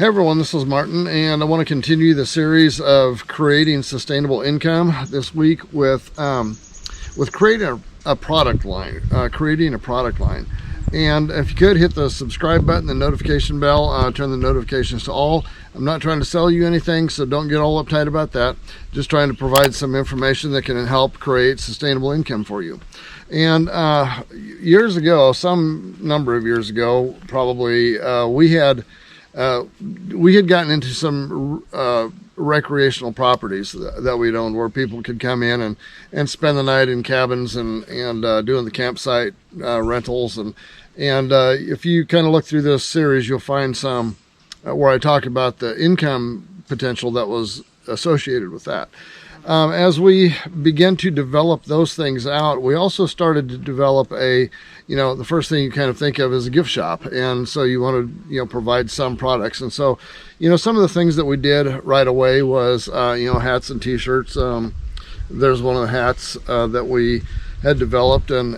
Hey everyone, this is Martin, and I want to continue the series of creating sustainable income this week with creating a product line. And if you could hit the subscribe button, the notification bell, turn the notifications to all. I'm not trying to sell you anything, so don't get all uptight about that. Just trying to provide some information that can help create sustainable income for you. And years ago, some number of years ago, probably, we had gotten into some recreational properties that we'd owned, where people could come in and spend the night in cabins and doing the campsite rentals. And if you kind of look through this series, you'll find some where I talk about the income potential that was associated with that. As we began to develop those things out, we also started to develop the first thing you kind of think of is a gift shop. And so you want to, provide some products. And so, some of the things that we did right away was, hats and t-shirts. There's one of the hats that we had developed, and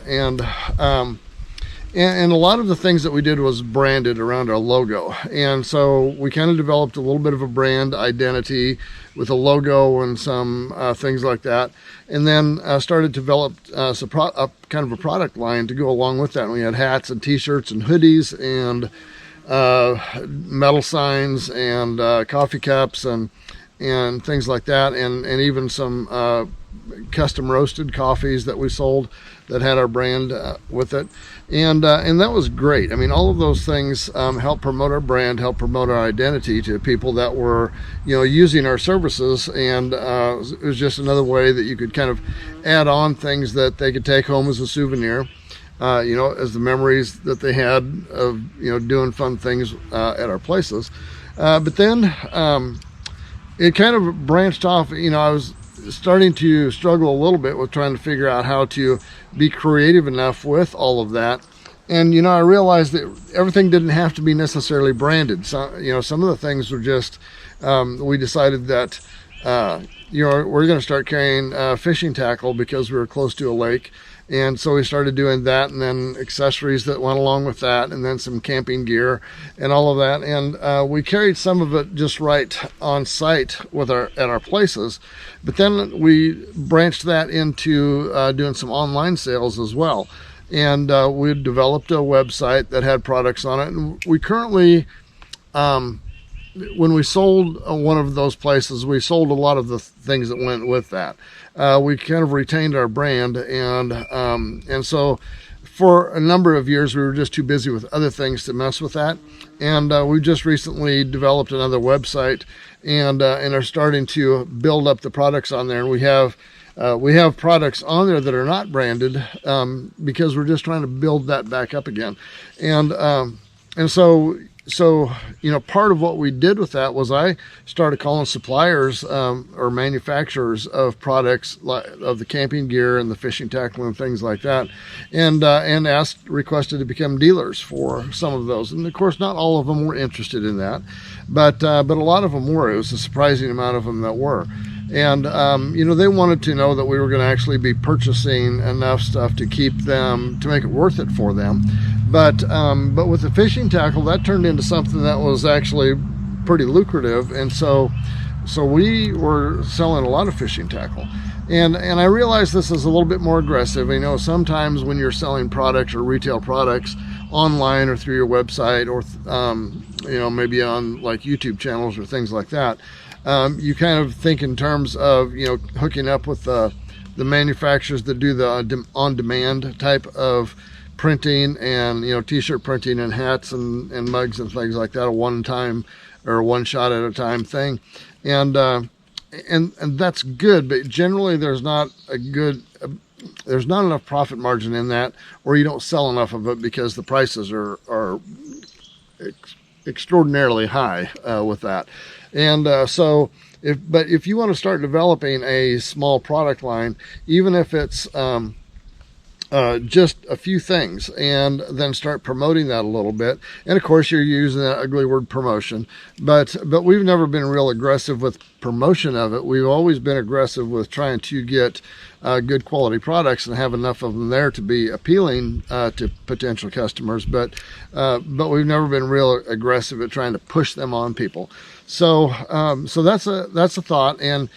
a lot of the things that we did was branded around our logo. And so we kind of developed a little bit of a brand identity with a logo and some things like that. And then started to develop kind of a product line to go along with that. And we had hats and t-shirts and hoodies and metal signs and coffee cups and things like that. And even some custom roasted coffees that we sold that had our brand with it. And that was great. I mean, all of those things help promote our brand, help promote our identity to people that were, using our services. And it was just another way that you could kind of add on things that they could take home as a souvenir, as the memories that they had of, doing fun things at our places. But then it kind of branched off. I was starting to struggle a little bit with trying to figure out how to be creative enough with all of that. And, I realized that everything didn't have to be necessarily branded. So, some of the things were just, we decided that, we're going to start carrying fishing tackle because we were close to a lake. And so we started doing that, and then accessories that went along with that, and then some camping gear and all of that. And we carried some of it just right on site at our places. But then we branched that into doing some online sales as well. And we developed a website that had products on it. And we currently, when we sold one of those places, we sold a lot of the things that went with that. We kind of retained our brand, and so for a number of years we were just too busy with other things to mess with that. And we just recently developed another website and are starting to build up the products on there. And we have products on there that are not branded because we're just trying to build that back up again. And so part of what we did with that was I started calling suppliers or manufacturers of products of the camping gear and the fishing tackle and things like that, and requested to become dealers for some of those. And of course, not all of them were interested in that, but a lot of them were. It was a surprising amount of them that were. And, they wanted to know that we were going to actually be purchasing enough stuff to make it worth it for them. But with the fishing tackle, that turned into something that was actually pretty lucrative. And so we were selling a lot of fishing tackle. And I realize this is a little bit more aggressive. Sometimes when you're selling products or retail products online or through your website or, maybe on like YouTube channels or things like that, you kind of think in terms of, hooking up with the manufacturers that do the on-demand type of printing and, t-shirt printing and hats and mugs and things like that, a one-time or one shot at a time thing. And that's good, but generally there's not enough profit margin in that, or you don't sell enough of it because the prices are extraordinarily high with that. And if you want to start developing a small product line, even if it's just a few things, and then start promoting that a little bit. And of course, you're using that ugly word promotion, but we've never been real aggressive with promotion of it. We've always been aggressive with trying to get good quality products and have enough of them there to be appealing to potential customers. But we've never been real aggressive at trying to push them on people. So that's a thought. And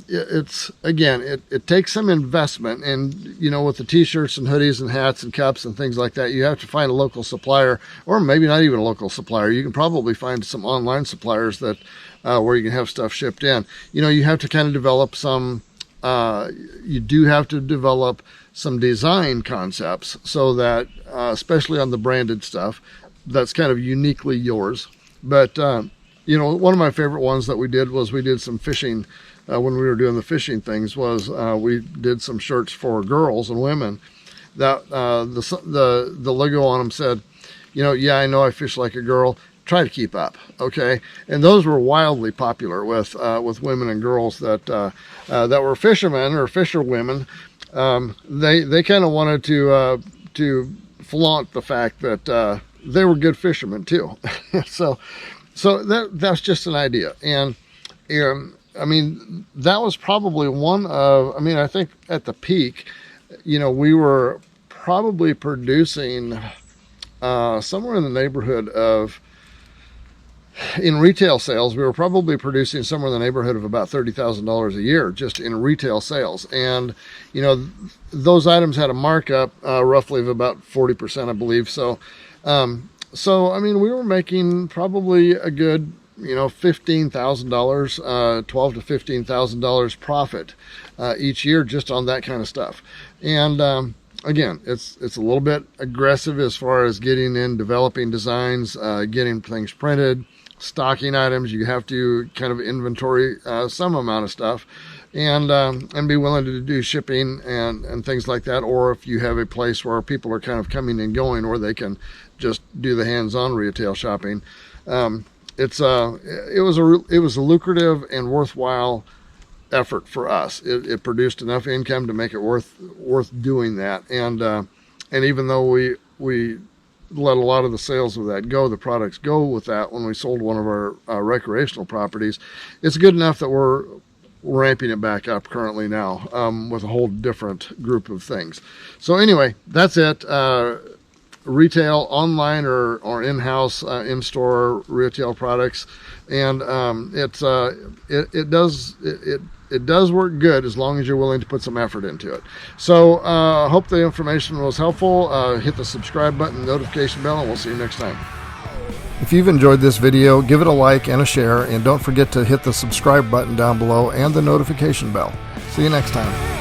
it takes some investment, and with the t-shirts and hoodies and hats and cups and things like that, you have to find a local supplier, or maybe not even a local supplier. You can probably find some online suppliers that where you can have stuff shipped in. You have to kind of develop some design concepts, so that especially on the branded stuff, that's kind of uniquely yours. But one of my favorite ones that we did some fishing. When we were doing the fishing things, was we did some shirts for girls and women that the logo on them said, yeah, I know I fish like a girl, try to keep up. Okay. And those were wildly popular with women and girls that were fishermen or fisherwomen. They kind of wanted to flaunt the fact that they were good fishermen too. so that's just an idea. And that was probably I think at the peak, we were probably producing somewhere in the neighborhood of, in retail sales, we were probably producing somewhere in the neighborhood of about $30,000 a year just in retail sales. And, those items had a markup roughly of about 40%, I believe. So, we were making probably a good, $15,000, $12,000 to $15,000 profit each year just on that kind of stuff. And again, it's a little bit aggressive as far as getting in, developing designs, getting things printed, stocking items. You have to kind of inventory some amount of stuff, and be willing to do shipping and things like that. Or if you have a place where people are kind of coming and going, or they can just do the hands-on retail shopping. It was a lucrative and worthwhile effort for us. It produced enough income to make it worth doing that. And even though we let a lot of the sales of that go, the products go with that, when we sold one of our recreational properties, it's good enough that we're ramping it back up currently now with a whole different group of things. So anyway, that's it. Retail, online or in-house, in-store retail products, and it does work good as long as you're willing to put some effort into it. So hope the information was helpful. Hit the subscribe button, notification bell, and we'll see you next time. If you've enjoyed this video, give it a like and a share, and don't forget to hit the subscribe button down below and the notification bell. See you next time.